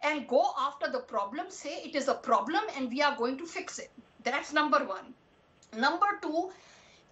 and go after the problem, say it is a problem and we are going to fix it. That's number one. Number two,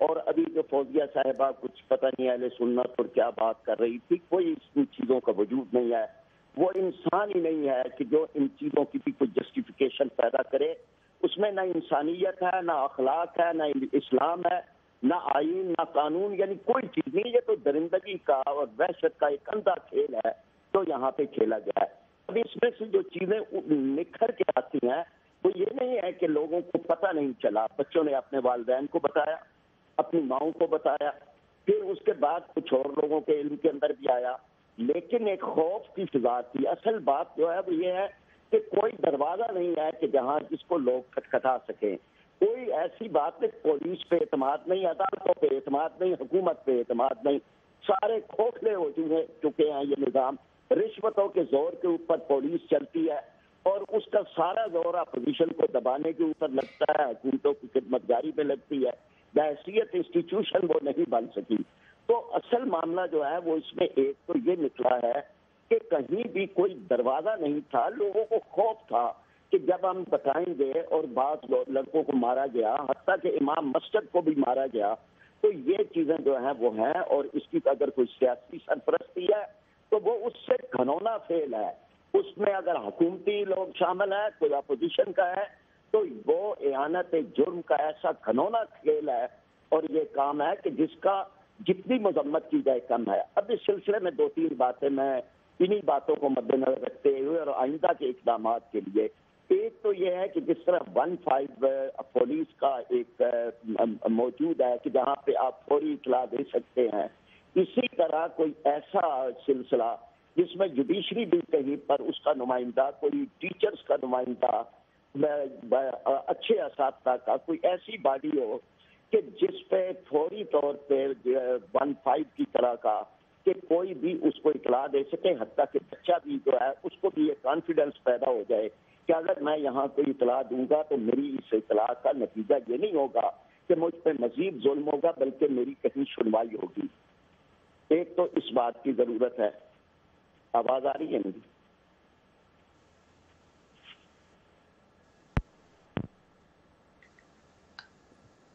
اور ابھی جو فوزیہ صاحبہ کچھ پتہ نہیں اہل سنت اور کیا بات کر رہی تھی، کوئی ان چیزوں کا وجود نہیں ہے. وہ انسان ہی نہیں ہے کہ جو ان چیزوں کی بھی کوئی جسٹیفیکیشن پیدا کرے. اس میں نہ انسانیت ہے، نہ اخلاق ہے، نہ اسلام ہے، نہ آئین، نہ قانون، یعنی کوئی چیز نہیں. یہ تو درندگی کا اور وحشت کا ایک اندھا کھیل ہے جو یہاں پہ کھیلا گیا ہے. اب اس میں سے جو چیزیں نکھر کے آتی ہیں وہ یہ نہیں ہے کہ لوگوں کو پتہ نہیں چلا. بچوں نے اپنے والدین کو بتایا، اپنی ماؤں کو بتایا، پھر اس کے بعد کچھ اور لوگوں کے علم کے اندر بھی آیا، لیکن ایک خوف کی فضا تھی. اصل بات جو ہے وہ یہ ہے کہ کوئی دروازہ نہیں ہے کہ جہاں جس کو لوگ کھٹکھٹا سکیں. کوئی ایسی بات نہیں، پولیس پہ اعتماد نہیں، عدالتوں پہ اعتماد نہیں، حکومت پہ اعتماد نہیں. سارے کھوکھلے ہو چکے ہیں یہ نظام. رشوتوں کے زور کے اوپر پولیس چلتی ہے اور اس کا سارا زور اپوزیشن کو دبانے کے اوپر لگتا ہے، حکومتوں کی خدمت گاری پہ لگتی ہے. بحیثیت انسٹیٹیوشن وہ نہیں بن سکی. تو اصل معاملہ جو ہے وہ اس میں ایک تو یہ نکلا ہے کہ کہیں بھی کوئی دروازہ نہیں تھا. لوگوں کو خوف تھا کہ جب ہم بتائیں گے، اور بعض لڑکوں کو مارا گیا، حتیٰ کہ امام مسجد کو بھی مارا گیا، تو یہ چیزیں جو ہیں وہ ہیں. اور اس کی اگر کوئی سیاسی سرپرستی ہے تو وہ اس سے گھنونا فیل ہے. اس میں اگر حکومتی لوگ شامل ہیں، کوئی اپوزیشن کا ہے، تو وہ اعانت جرم کا ایسا گھنونا کھیل ہے اور یہ کام ہے کہ جس کا جتنی مذمت کی جائے کم ہے. اب اس سلسلے میں 2-3 باتیں میں انہی باتوں کو مد نظر رکھتے ہوئے اور آئندہ کے اقدامات کے لیے. ایک تو یہ ہے کہ جس طرح 15 پولیس کا ایک موجود ہے کہ جہاں پہ آپ فوری اطلاع دے سکتے ہیں، اسی طرح کوئی ایسا سلسلہ جس میں جوڈیشری بھی کہیں پر اس کا نمائندہ، کوئی ٹیچرز کا نمائندہ، اچھے اساتذہ کا کوئی ایسی باڈی ہو کہ جس پہ فوری طور پہ 15 کی طرح کا کہ کوئی بھی اس کو اطلاع دے سکے، حتیٰ کہ بچہ بھی جو ہے اس کو بھی یہ کانفیڈنس پیدا ہو جائے کہ اگر میں یہاں کوئی اطلاع دوں گا تو میری اس اطلاع کا نتیجہ یہ نہیں ہوگا کہ مجھ پہ مزید ظلم ہوگا، بلکہ میری کہیں سنوائی ہوگی. ایک تو اس بات کی ضرورت ہے. آواز آ رہی ہے میری؟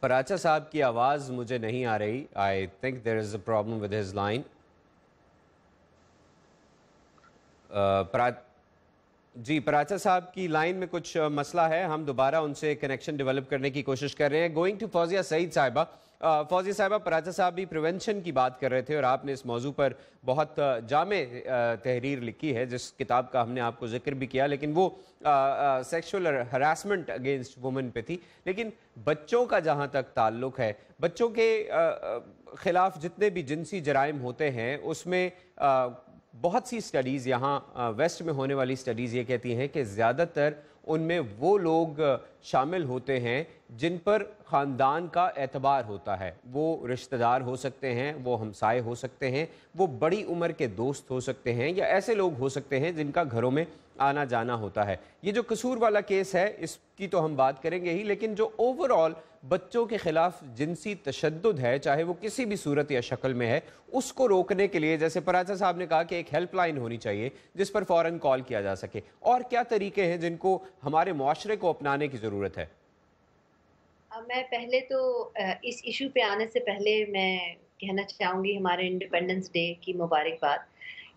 پراچا صاحب کی آواز مجھے نہیں آ رہی. I think there is a problem with his line. جی، پراچا صاحب کی لائن میں کچھ مسئلہ ہے. ہم دوبارہ ان سے کنیکشن ڈیولپ کرنے کی کوشش کر رہے ہیں. گوئنگ ٹو فوزیہ سعید صاحبہ. فوزیہ صاحبہ، پراچا صاحب بھی پریونشن کی بات کر رہے تھے اور آپ نے اس موضوع پر بہت جامع تحریر لکھی ہے جس کتاب کا ہم نے آپ کو ذکر بھی کیا، لیکن وہ سیکشول ہراسمنٹ اگینسٹ وومن پہ تھی. لیکن بچوں کا جہاں تک تعلق ہے، بچوں کے خلاف جتنے بھی جنسی جرائم ہوتے ہیں اس میں بہت سی سٹڈیز یہاں ویسٹ میں ہونے والی سٹڈیز یہ کہتی ہیں کہ زیادہ تر ان میں وہ لوگ شامل ہوتے ہیں جن پر خاندان کا اعتبار ہوتا ہے. وہ رشتہ دار ہو سکتے ہیں، وہ ہمسائے ہو سکتے ہیں، وہ بڑی عمر کے دوست ہو سکتے ہیں، یا ایسے لوگ ہو سکتے ہیں جن کا گھروں میں آنا جانا ہوتا ہے. یہ جو قصور والا کیس ہے اس کی تو ہم بات کریں گے ہی، لیکن جو اوورآل بچوں کے خلاف جنسی تشدد ہے، چاہے وہ کسی بھی صورت یا شکل میں ہے، اس کو روکنے کے لیے جیسے پراچا صاحب نے کہا کہ ایک ہیلپ لائن ہونی چاہیے جس پر فوراً کال کیا جا سکے، اور کیا طریقے ہیں جن کو ہمارے معاشرے کو اپنانے کی ضرورت ہے؟ میں پہلے تو اس ایشو پہ آنے سے پہلے میں کہنا چاہوں گی ہمارے انڈیپینڈنس ڈے کی مبارکباد،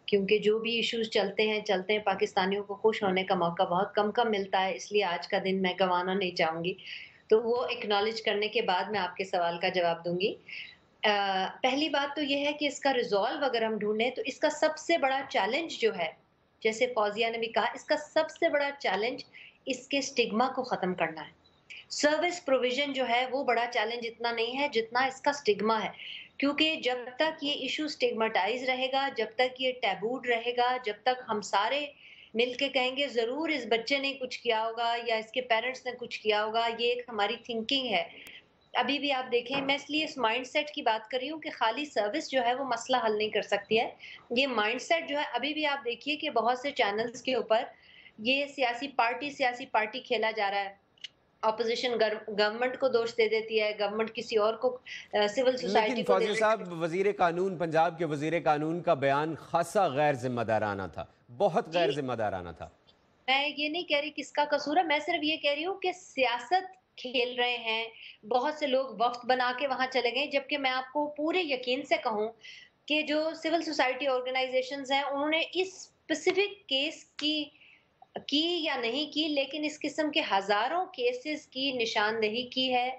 کیونکہ جو بھی ایشوز چلتے ہیں پاکستانیوں کو خوش ہونے کا موقع بہت کم ملتا ہے، اس لیے آج کا دن میں گنوانا نہیں چاہوں گی. تو وہ ایکنالج کرنے کے بعد میں آپ کے سوال کا جواب دوں گی. پہلی بات تو یہ ہے کہ اس کا ریزالو اگر ہم ڈھونڈیں تو اس کا سب سے بڑا چیلنج جو ہے، جیسے فوزیہ نے بھی کہا، اس کا سب سے بڑا چیلنج اس کے سٹگما کو ختم کرنا ہے. سروس پروویژن جو ہے وہ بڑا چیلنج اتنا نہیں ہے جتنا اس کا سٹگما ہے، کیونکہ جب تک یہ ایشو سٹگماٹائز رہے گا، جب تک یہ ٹیبوڈ رہے گا، جب تک ہم سارے مل کے کہیں گے ضرور اس بچے نے کچھ کیا ہوگا یا اس کے پیرنٹس نے کچھ کیا ہوگا، یہ ایک ہماری تھنکنگ ہے. ابھی بھی آپ دیکھیں، میں اس لیے اس مائنڈ سیٹ کی بات کر رہی ہوں کہ خالی سروس جو ہے وہ مسئلہ حل نہیں کر سکتی ہے. یہ مائنڈ سیٹ جو ہے، ابھی بھی آپ دیکھیے کہ بہت سے چینلز کے اوپر یہ سیاسی پارٹی کھیلا جا رہا ہے. اپوزیشن گورنمنٹ کو دوش دے دیتی ہے، گورنمنٹ کسی اور کو، سول سوسائٹی لیکن کو فوزیہ صاحب، وزیر قانون، پنجاب کے وزیر قانون کا بیان خاصا غیر ذمہ دارانہ تھا، بہت غیر ذمہ دارانہ تھا. میں یہ نہیں کہہ رہی کس کا قصور ہے، میں صرف یہ کہہ رہی ہوں کہ سیاست کھیل رہے ہیں، بہت سے لوگ وفد بنا کے وہاں چلے گئے، جبکہ میں آپ کو پورے یقین سے کہوں کہ جو سول سوسائٹی آرگنائزیشنز ہیں انہوں نے اس اسپیسیفک کیس کی یا نہیں کی، لیکن اس قسم کے ہزاروں کیسز کی نشاندہی کی ہے۔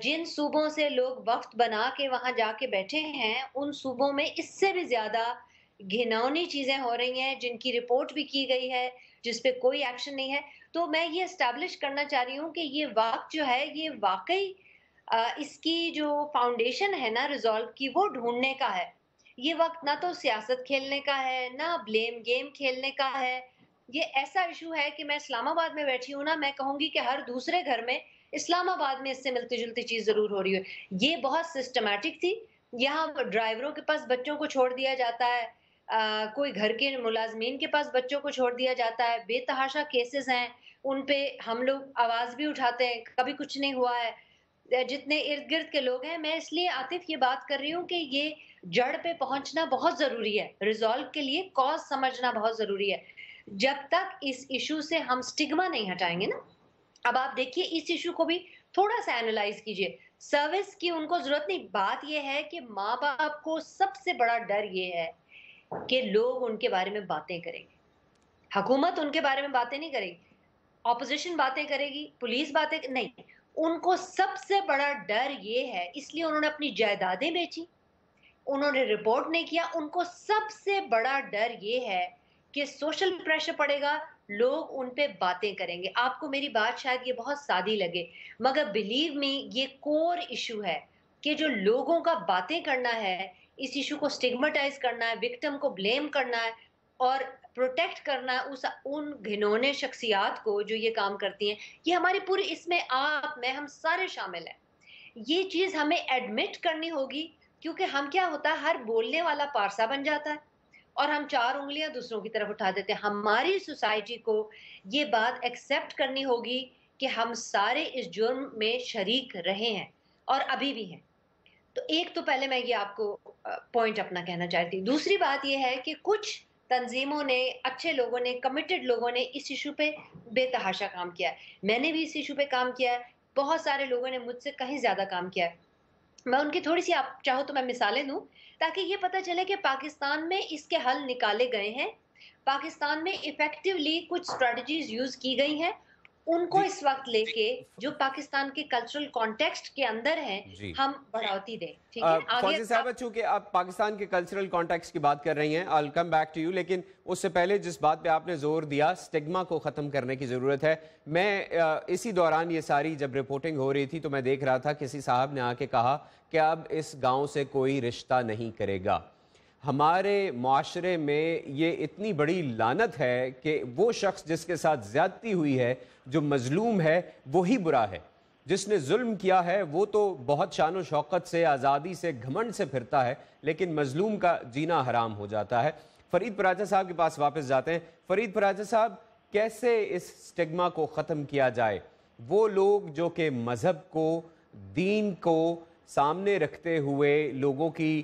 جن صوبوں سے لوگ وفد بنا کے وہاں جا کے بیٹھے ہیں، ان صوبوں میں اس سے بھی زیادہ گھناؤنی چیزیں ہو رہی ہیں، جن کی رپورٹ بھی کی گئی ہے، جس پہ کوئی ایکشن نہیں ہے۔ تو میں یہ اسٹیبلش کرنا چاہ رہی ہوں کہ یہ وقت جو ہے یہ واقعی اس کی جو فاؤنڈیشن ہے نا ریزالو کی، وہ ڈھونڈنے کا ہے۔ یہ وقت نہ تو سیاست کھیلنے کا ہے، نہ بلیم گیم کھیلنے کا ہے۔ یہ ایسا ایشو ہے کہ میں اسلام آباد میں بیٹھی ہوں نا، میں کہوں گی کہ ہر دوسرے گھر میں اسلام آباد میں اس سے ملتی جلتی چیز ضرور ہو رہی ہے۔ یہ بہت سسٹمیٹک تھی۔ یہاں ڈرائیوروں کے پاس بچوں کو چھوڑ دیا جاتا ہے، کوئی گھر کے ملازمین کے پاس بچوں کو چھوڑ دیا جاتا ہے، بے تحاشا کیسز ہیں، ان پہ ہم لوگ آواز بھی اٹھاتے ہیں، کبھی کچھ نہیں ہوا ہے، جتنے ارد گرد کے لوگ ہیں۔ میں اس لیے عاطف یہ بات کر رہی ہوں کہ یہ جڑ پہ پہنچنا بہت ضروری ہے، ریزالو کے لیے کاز سمجھنا بہت ضروری ہے۔ جب تک اس ایشو سے ہم سٹگما نہیں ہٹائیں گے نا، اب آپ دیکھیے اس ایشو کو بھی تھوڑا سا اینالائز کیجئے۔ سروس کی ان کو ضرورت نہیں، بات یہ ہے کہ ماں باپ کو سب سے بڑا ڈر یہ ہے کہ لوگ ان کے بارے میں باتیں کریں گے، حکومت ان کے بارے میں باتیں نہیں کرے گی، اپوزیشن باتیں کرے گی، پولیس باتیں نہیں، ان کو سب سے بڑا ڈر یہ ہے، اس لیے انہوں نے اپنی جائیدادیں بیچی، انہوں نے رپورٹ نہیں کیا۔ ان کو سب سے بڑا ڈر یہ ہے کہ سوشل پریشر پڑے گا، لوگ ان پہ باتیں کریں گے۔ آپ کو میری بات شاید یہ بہت سادی لگے، مگر بلیو می یہ کور ایشو ہے کہ جو لوگوں کا باتیں کرنا ہے، اس ایشو کو سٹگمٹائز کرنا ہے، وکٹم کو بلیم کرنا ہے اور پروٹیکٹ کرنا ہے ان گھنونے شخصیات کو جو یہ کام کرتی ہیں۔ یہ ہماری پوری، اس میں آپ میں ہم سارے شامل ہیں۔ یہ چیز ہمیں ایڈمٹ کرنی ہوگی، کیونکہ ہم کیا ہوتا ہے، ہر بولنے والا پارسا بن جاتا ہے اور ہم 4 انگلیاں دوسروں کی طرف اٹھا دیتے ہیں۔ ہماری سوسائٹی کو یہ بات ایکسیپٹ کرنی ہوگی کہ ہم سارے اس جرم میں شریک رہے ہیں اور ابھی بھی ہیں۔ تو ایک تو پہلے میں یہ آپ کو پوائنٹ اپنا کہنا چاہتی ہوں۔ دوسری بات یہ ہے کہ کچھ تنظیموں نے، اچھے لوگوں نے، کمیٹڈ لوگوں نے اس ایشو پہ بے تحاشا کام کیا ہے۔ میں نے بھی اس ایشو پہ کام کیا ہے، بہت سارے لوگوں نے مجھ سے کہیں زیادہ کام کیا ہے۔ میں ان کی تھوڑی سی، آپ چاہو تو میں مثالیں دوں تاکہ یہ پتہ چلے کہ پاکستان میں اس کے حل نکالے گئے ہیں، پاکستان میں ایفیکٹولی کچھ اسٹریٹجیز یوز کی گئی ہیں، ان کو جی اس وقت لے کے جو پاکستان کے کلچرل کانٹیکسٹ کے اندر ہیں جی ہم بڑھاوتی دیں۔ ٹھیک ہے، آگے فوزی صاحبہ، چونکہ آپ پاکستان کے کلچرل کانٹیکسٹ کی بات کر رہی ہیں، I'll come back to you، لیکن اس سے پہلے جس بات پہ آپ نے زور دیا، سٹگما کو ختم کرنے کی ضرورت ہے۔ میں اسی دوران یہ ساری جب رپورٹنگ ہو رہی تھی تو میں دیکھ رہا تھا کسی صاحب نے آ کے کہا کہ اب اس گاؤں سے کوئی رشتہ نہیں کرے گا۔ ہمارے معاشرے میں یہ اتنی بڑی لعنت ہے کہ وہ شخص جس کے ساتھ زیادتی ہوئی ہے، جو مظلوم ہے، وہی برا ہے۔ جس نے ظلم کیا ہے وہ تو بہت شان و شوقت سے، آزادی سے، گھمنڈ سے پھرتا ہے، لیکن مظلوم کا جینا حرام ہو جاتا ہے۔ فرید پراچا صاحب کے پاس واپس جاتے ہیں۔ فرید پراچا صاحب، کیسے اس سٹگما کو ختم کیا جائے؟ وہ لوگ جو کہ مذہب کو، دین کو سامنے رکھتے ہوئے لوگوں کی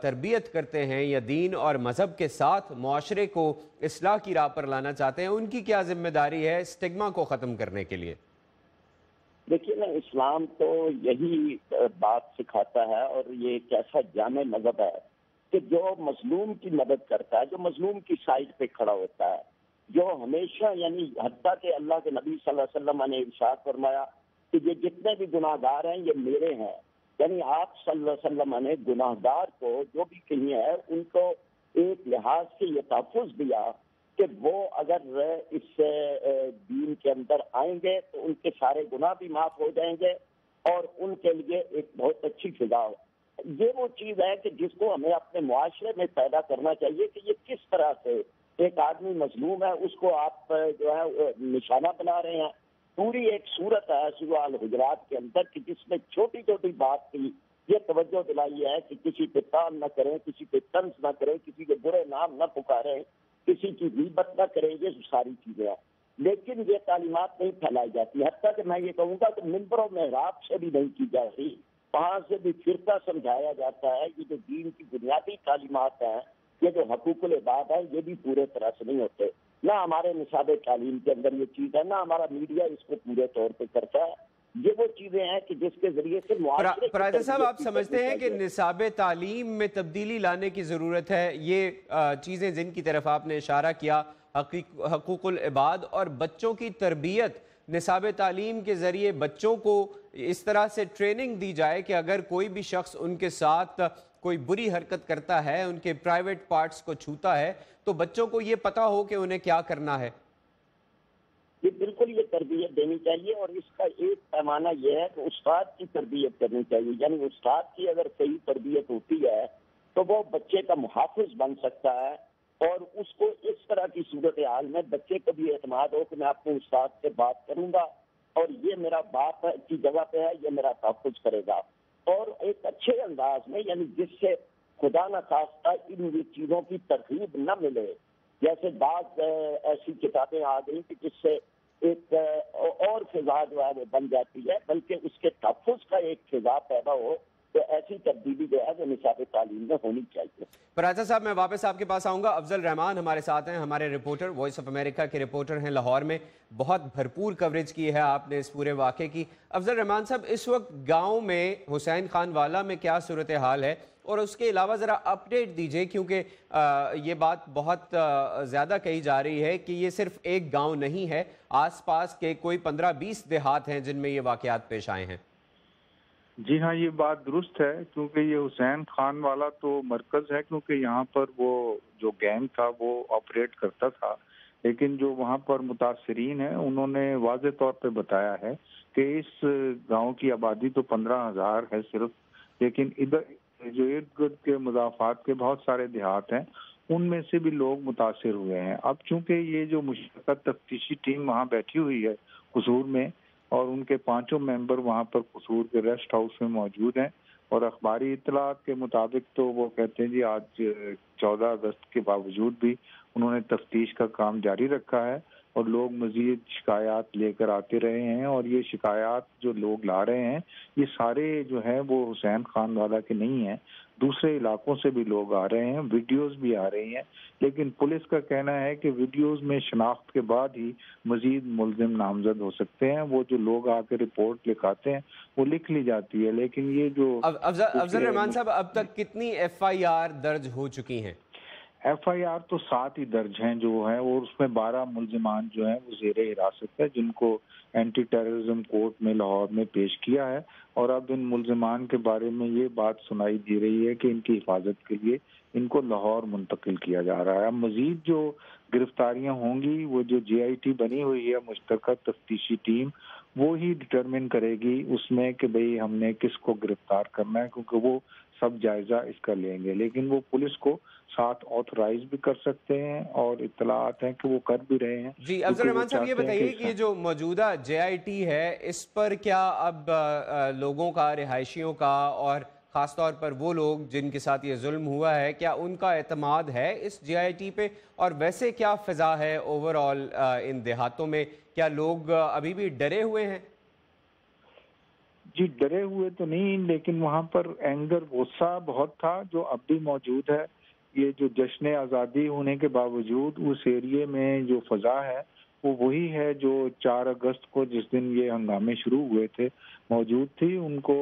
تربیت کرتے ہیں یا دین اور مذہب کے ساتھ معاشرے کو اصلاح کی راہ پر لانا چاہتے ہیں، ان کی کیا ذمہ داری ہے سٹگما کو ختم کرنے کے لیے؟ دیکھیے نا، اسلام تو یہی بات سکھاتا ہے، اور یہ ایک ایسا جامع مذہب ہے کہ جو مظلوم کی مدد کرتا ہے، جو مظلوم کی سائڈ پہ کھڑا ہوتا ہے، جو ہمیشہ، یعنی حتیٰ کہ اللہ کے نبی صلی اللہ علیہ وسلم نے ارشاد فرمایا کہ یہ جتنے بھی گناہ گار ہیں یہ میرے ہیں، یعنی آپ صلی اللہ علیہ وسلم نے گناہ گار کو جو بھی کہیں ہے ان کو ایک لحاظ سے یہ تحفظ دیا کہ وہ اگر اس دین کے اندر آئیں گے تو ان کے سارے گناہ بھی معاف ہو جائیں گے اور ان کے لیے ایک بہت اچھی فضا ہو۔ یہ وہ چیز ہے کہ جس کو ہمیں اپنے معاشرے میں پیدا کرنا چاہیے کہ یہ کس طرح سے ایک آدمی مظلوم ہے، اس کو آپ جو ہے نشانہ بنا رہے ہیں۔ پوری ایک صورت ہے سورہ الحجرات کے اندر کہ جس میں چھوٹی چھوٹی بات کی یہ توجہ دلائی ہے کہ کسی پہ تان نہ کریں، کسی پہ طنز نہ کریں، کسی کے برے نام نہ پکاریں، کسی کی غیبت نہ کریں، یہ ساری چیزیں ہیں، لیکن یہ تعلیمات نہیں پھیلائی جاتی۔ حتیٰ کہ میں یہ کہوں گا کہ منبر و محراب سے بھی نہیں کی جاتی، وہاں سے بھی فرقہ سمجھایا جاتا ہے۔ یہ جو دین کی بنیادی تعلیمات ہیں، یہ جو حقوق العباد ہیں، یہ بھی پورے طرح سے نہیں ہوتے۔ نہ ہمارے نصاب تعلیم کے اندر یہ چیز ہے، نہ ہمارا میڈیا اس کو پورے طور پہ کرتا ہے۔ یہ وہ چیزیں ہیں کہ جس کے ذریعے سے معاشرے کی پرائزہ صاحب، آپ تربیت سمجھتے ہیں کہ چاہیے۔ نصاب تعلیم میں تبدیلی لانے کی ضرورت ہے؟ یہ چیزیں جن کی طرف آپ نے اشارہ کیا، حقوق العباد اور بچوں کی تربیت، نصاب تعلیم کے ذریعے بچوں کو اس طرح سے ٹریننگ دی جائے کہ اگر کوئی بھی شخص ان کے ساتھ کوئی بری حرکت کرتا ہے، ان کے پرائیویٹ پارٹس کو چھوتا ہے، تو بچوں کو یہ پتہ ہو کہ انہیں کیا کرنا ہے۔ یہ بالکل یہ تربیت دینی چاہیے، اور اس کا ایک پیمانہ یہ ہے کہ استاد کی تربیت کرنی چاہیے، یعنی استاد کی اگر صحیح تربیت ہوتی ہے تو وہ بچے کا محافظ بن سکتا ہے، اور اس کو اس طرح کی صورتحال میں بچے کو بھی اعتماد ہو کہ میں اپنے استاد سے بات کروں گا اور یہ میرا باپ کی جگہ پہ ہے، یہ میرا تحفظ کرے گا، اور ایک اچھے انداز میں، یعنی جس سے خدا نخواستہ ان یہ چیزوں کی ترغیب نہ ملے۔ جیسے بعض ایسی کتابیں آ گئی کہ جس سے ایک اور فضا جو ہے وہ بن جاتی ہے، بلکہ اس کے تحفظ کا ایک فضا پیدا ہو، تو ایسی تبدیلی جو ہے وہ نصاب تعلیم میں ہونی چاہیے۔ پرائزہ صاحب، میں واپس آپ کے پاس آؤں گا۔ افضل رحمان ہمارے ساتھ ہیں، ہمارے رپورٹر، وائس آف امریکہ کے رپورٹر ہیں لاہور میں۔ بہت بھرپور کوریج کی ہے آپ نے اس پورے واقعے کی۔ افضل رحمان صاحب، اس وقت گاؤں میں حسین خان والا میں کیا صورتحال ہے، اور اس کے علاوہ ذرا اپڈیٹ دیجئے، کیونکہ یہ بات بہت زیادہ کہی جا رہی ہے کہ یہ صرف ایک گاؤں نہیں ہے، آس پاس کے کوئی 15-20 دیہات ہیں جن میں یہ واقعات پیش آئے ہیں۔ جی ہاں، یہ بات درست ہے، کیونکہ یہ حسین خان والا تو مرکز ہے، کیونکہ یہاں پر وہ جو گینگ تھا وہ آپریٹ کرتا تھا، لیکن جو وہاں پر متاثرین ہیں انہوں نے واضح طور پہ بتایا ہے کہ اس گاؤں کی آبادی تو 15,000 ہے صرف، لیکن ادھر جو ارد گرد کے مضافات کے بہت سارے دیہات ہیں ان میں سے بھی لوگ متاثر ہوئے ہیں۔ اب چونکہ یہ جو مشترکہ تفتیشی ٹیم وہاں بیٹھی ہوئی ہے قصور میں، اور ان کے 5 ممبر وہاں پر قصور کے ریسٹ ہاؤس میں موجود ہیں، اور اخباری اطلاعات کے مطابق تو وہ کہتے ہیں جی آج 14 اگست کے باوجود بھی انہوں نے تفتیش کا کام جاری رکھا ہے، اور لوگ مزید شکایات لے کر آتے رہے ہیں، اور یہ شکایات جو لوگ لا رہے ہیں یہ سارے جو ہیں وہ حسین خان والا کے نہیں ہیں، دوسرے علاقوں سے بھی لوگ آ رہے ہیں، ویڈیوز بھی آ رہی ہیں، لیکن پولیس کا کہنا ہے کہ ویڈیوز میں شناخت کے بعد ہی مزید ملزم نامزد ہو سکتے ہیں۔ وہ جو لوگ آ کے رپورٹ لکھاتے ہیں وہ لکھ لی جاتی ہے، لیکن یہ جو افضل رحمان صاحب، اب تک کتنی FIR درج ہو چکی ہیں؟ FIR تو 7 ہی درج ہیں جو ہیں، اور اس میں 12 ملزمان جو ہیں وہ زیر حراست ہے، جن کو اینٹی ٹیررزم کورٹ میں لاہور میں پیش کیا ہے، اور اب ان ملزمان کے بارے میں یہ بات سنائی دی رہی ہے کہ ان کی حفاظت کے لیے ان کو لاہور منتقل کیا جا رہا ہے۔ اب مزید جو گرفتاریاں ہوں گی وہ جو JIT بنی ہوئی ہے مشترکہ تفتیشی ٹیم، وہ ہی ڈٹرمن کرے گی اس میں کہ بھئی ہم نے کس کو گرفتار کرنا ہے، کیونکہ وہ سب جائزہ اس کا لیں گے، لیکن وہ پولیس کو ساتھ آتھورائز بھی کر سکتے ہیں، اور اطلاعات ہیں کہ وہ کر بھی رہے ہیں۔ جی افضل رحمان صاحب، یہ بتائیے کہ جو موجودہ JIT ہے اس پر کیا اب لوگوں کا، رہائشیوں کا، اور خاص طور پر وہ لوگ جن کے ساتھ یہ ظلم ہوا ہے، کیا ان کا اعتماد ہے اس JIT پہ؟ اور ویسے کیا فضا ہے اوورآل ان دیہاتوں میں؟ کیا لوگ ابھی بھی ڈرے ہوئے ہیں؟ جی ڈرے ہوئے تو نہیں، لیکن وہاں پر اینگر، غصہ بہت تھا جو اب بھی موجود ہے۔ یہ جو جشن آزادی ہونے کے باوجود اس ایریے میں جو فضا ہے وہ وہی ہے جو 4 اگست کو جس دن یہ ہنگامے شروع ہوئے تھے موجود تھی۔ ان کو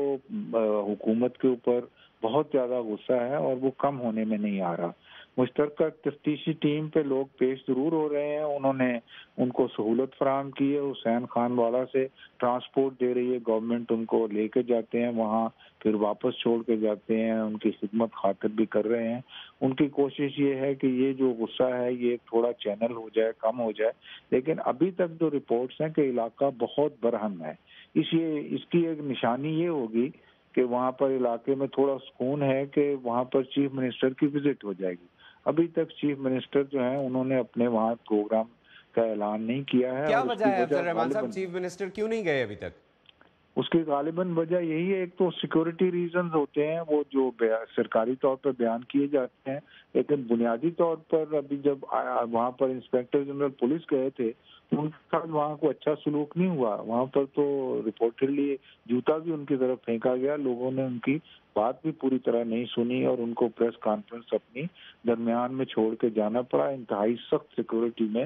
حکومت کے اوپر بہت زیادہ غصہ ہے، اور وہ کم ہونے میں نہیں آ رہا۔ مشترکہ تفتیشی ٹیم پہ لوگ پیش ضرور ہو رہے ہیں، انہوں نے ان کو سہولت فراہم کی ہے، حسین خان والا سے ٹرانسپورٹ دے رہی ہے گورنمنٹ، ان کو لے کے جاتے ہیں وہاں، پھر واپس چھوڑ کے جاتے ہیں، ان کی خدمت خاطر بھی کر رہے ہیں۔ ان کی کوشش یہ ہے کہ یہ جو غصہ ہے یہ تھوڑا چینل ہو جائے، کم ہو جائے، لیکن ابھی تک جو رپورٹس ہیں کہ علاقہ بہت برہم ہے۔ اس کی ایک نشانی یہ ہوگی کہ وہاں پر علاقے میں تھوڑا سکون ہے کہ وہاں پر چیف منسٹر کی وزٹ ہو جائے گی۔ ابھی تک چیف منسٹر جو ہیں انہوں نے اپنے وہاں پروگرام کا اعلان نہیں کیا ہے۔ کیا وجہ ہے افضل رحمان صاحب، چیف منسٹر کیوں نہیں گئے ابھی تک؟ اس کی غالباً وجہ یہی ہے، ایک تو سیکورٹی ریزنز ہوتے ہیں وہ جو سرکاری طور پر بیان کیے جاتے ہیں، لیکن بنیادی طور پر ابھی جب وہاں پر انسپیکٹر جنرل پولیس گئے تھے تو ان کے ساتھ وہاں کو اچھا سلوک نہیں ہوا، وہاں پر تو رپورٹڈلی جوتا بھی ان کی طرف پھینکا گیا، لوگوں نے ان کی بات بھی پوری طرح نہیں سنی، اور ان کو پریس کانفرنس اپنی درمیان میں چھوڑ کے جانا پڑا۔ انتہائی سخت سیکورٹی میں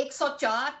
104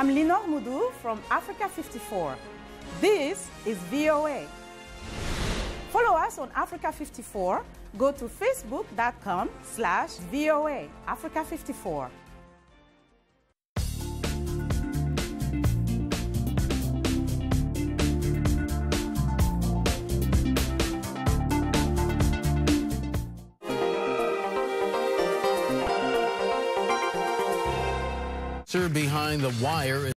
I'm Linor Mudu from Africa 54. This is VOA. Follow us on Africa 54. Go to facebook.com/VOA Africa 54. Behind the wire.